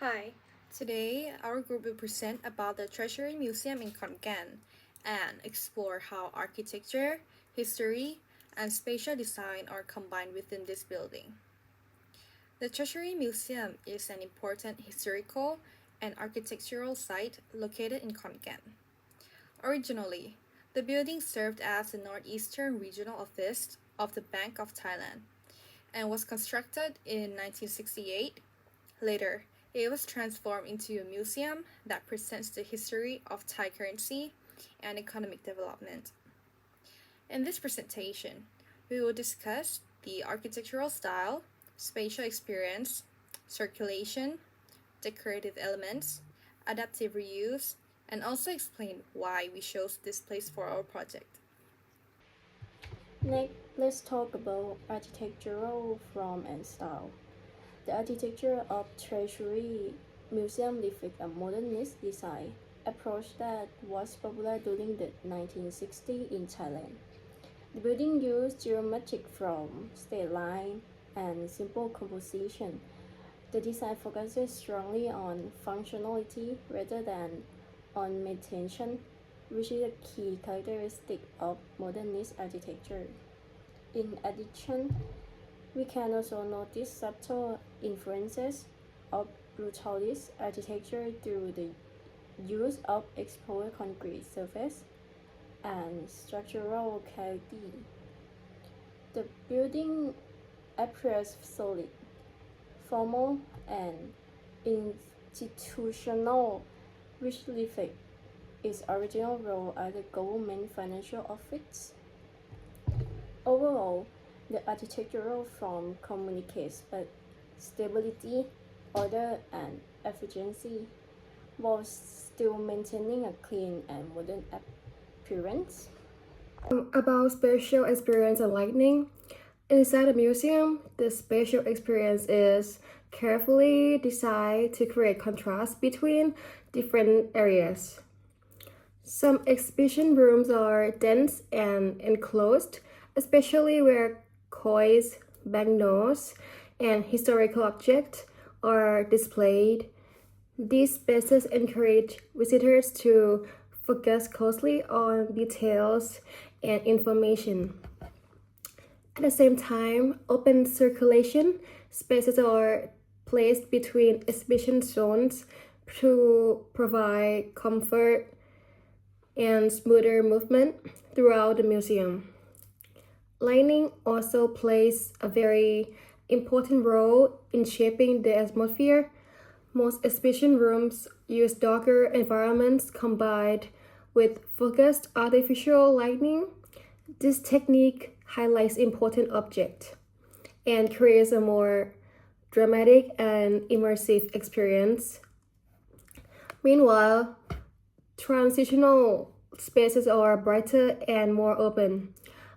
Hi, today our group will present about the Treasury Museum in Khon and explore how architecture, history, and spatial design are combined within this building. The Treasury Museum is an important historical and architectural site located in Khon. Originally, the building served as the northeastern regional office of the Bank of Thailand and was constructed in 1968. Later, it was transformed into a museum that presents the history of Thai currency and economic development. In this presentation, we will discuss the architectural style, spatial experience, circulation, decorative elements, adaptive reuse, and also explain why we chose this place for our project. Next, let's talk about architectural form and style. The architecture of Treasury Museum reflects a modernist design approach that was popular during the 1960s in Thailand. The building used geometric form, straight line, and simple composition. The design focuses strongly on functionality rather than ornamentation, which is a key characteristic of modernist architecture. In addition, we can also notice subtle influences of brutalist architecture through the use of exposed concrete surface and structural quality. The building appears solid, formal, and institutional, which reflects its original role as a government financial office. Overall, the architectural form communicates both stability, order, and efficiency, while still maintaining a clean and modern appearance. About spatial experience and lighting. Inside the museum, the spatial experience is carefully designed to create contrast between different areas. Some exhibition rooms are dense and enclosed, especially where coins, banknotes, and historical objects are displayed. These spaces encourage visitors to focus closely on details and information. At the same time, open circulation spaces are placed between exhibition zones to provide comfort and smoother movement throughout the museum. Lighting also plays a very important role in shaping the atmosphere. Most exhibition rooms use darker environments combined with focused artificial lighting. This technique highlights important objects and creates a more dramatic and immersive experience. Meanwhile, transitional spaces are brighter and more open,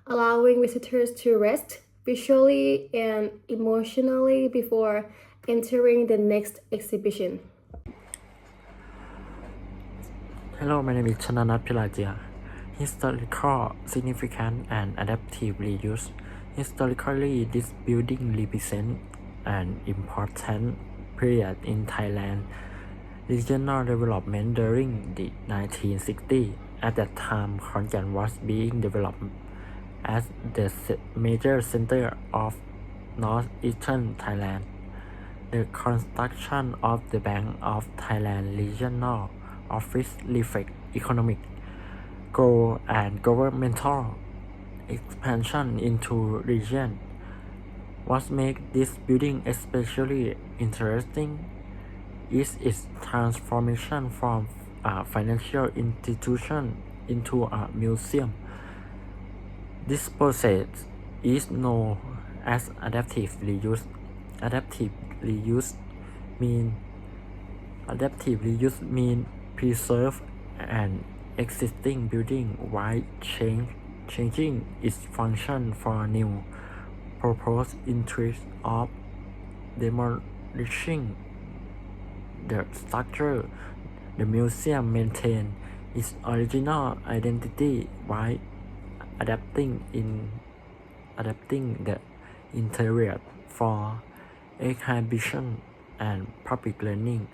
allowing visitors to rest visually and emotionally before entering the next exhibition. Hello, my name is Chanannat Pilachuea. Historical significance and adaptive reuse. Historically, this building represents an important period in Thailand regional development during the 1960s. At that time, Khon was being developed as the major center of northeastern Thailand. The construction of the Bank of Thailand Regional Office reflects economic growth and governmental expansion into region. What makes this building especially interesting is its transformation from a financial institution into a museum. This process is known as adaptive reuse. Adaptive reuse mean preserve an existing building while changing its function for new purpose instead of demolishing the structure. The museum maintains its original identity while adapting the interior for exhibition and public learning.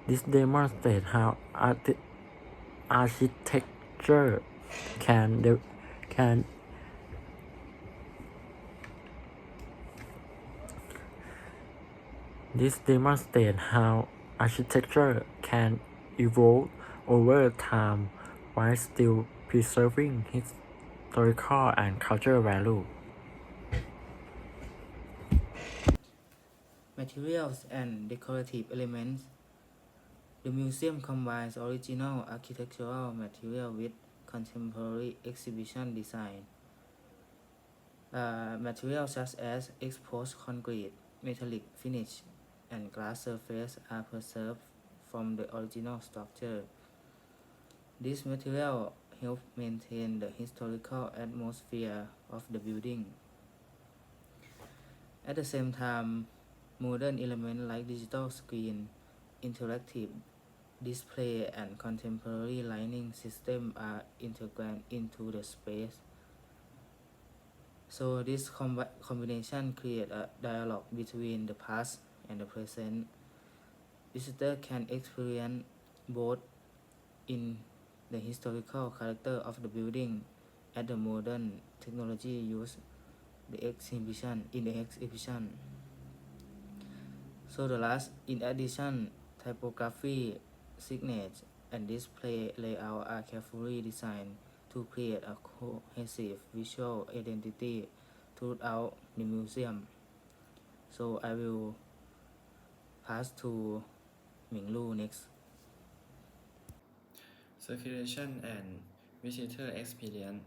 This demonstrates how architecture can This demonstrates how architecture can evolve over time while still preserving historical and cultural value. Materials and decorative elements. The museum combines original architectural material with contemporary exhibition design. Materials such as exposed concrete, metallic finish, and glass surface are preserved from the original structure. This material helps maintain the historical atmosphere of the building. At the same time, modern elements like digital screen, interactive display, and contemporary lighting system are integrated into the space. So this combination creates a dialogue between the past and the present. Visitors can experience both in the historical character of the building and the modern technology used in the exhibition. So the last, in addition, typography, signage, and display layout are carefully designed to create a cohesive visual identity throughout the museum. So I will pass to Minglu next. Circulation and visitor experience.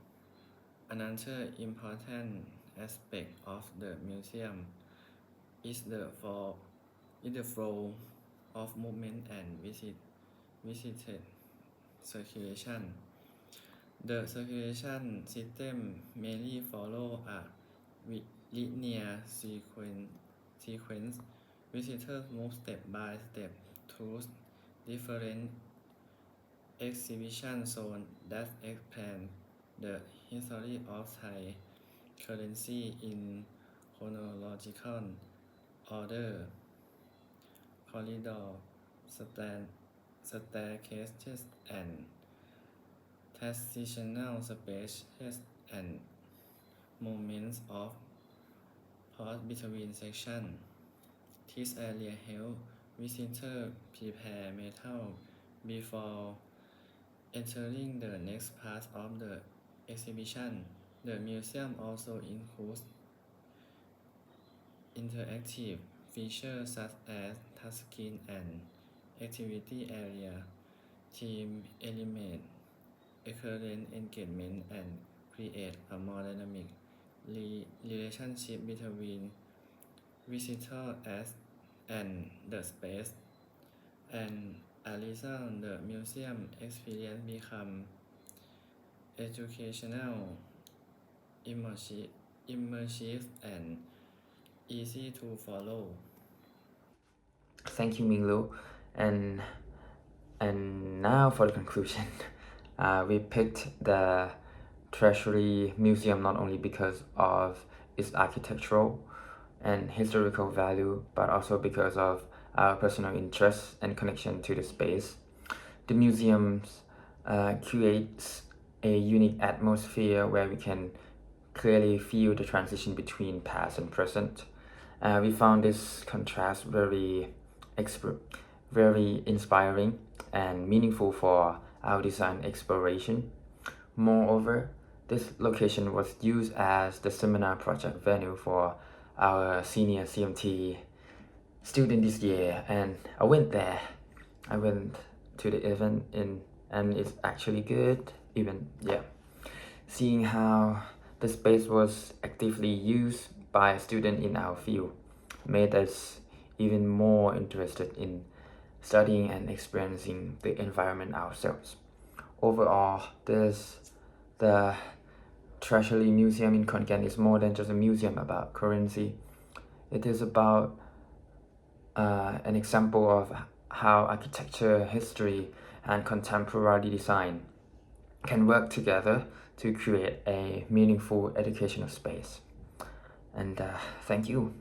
Another important aspect of the museum is the flow of movement and visited circulation. The circulation system mainly follow a linear sequence. Visitors move step by step through different exhibition zones that explain the history of Thai currency in chronological order. Corridor, staircases, and transitional spaces and moments of pause between sections. This area helps visitors prepare mental before entering the next part of the exhibition. The museum also includes interactive features such as touchscreen and activity area. Team element encourage engagement and create a more dynamic relationship between visitor and the space. And as a result, the museum experience become educational, immersive, and easy to follow. Thank you, Minglu. And now for the conclusion. We picked the Treasury Museum not only because of its architectural and historical value, but also because of our personal interest and connection to the space. The museum creates a unique atmosphere where we can clearly feel the transition between past and present. We found this contrast very inspiring and meaningful for our design exploration. Moreover, this location was used as the seminar project venue for our senior CMT student this year, and I went there. I went to the event and it's actually good. Seeing how the space was actively used by a student in our field made us even more interested in studying and experiencing the environment ourselves. Overall, the Treasury Museum in Khon Kaen is more than just a museum about currency. It is about an example of how architecture, history, and contemporary design can work together to create a meaningful educational space. And thank you.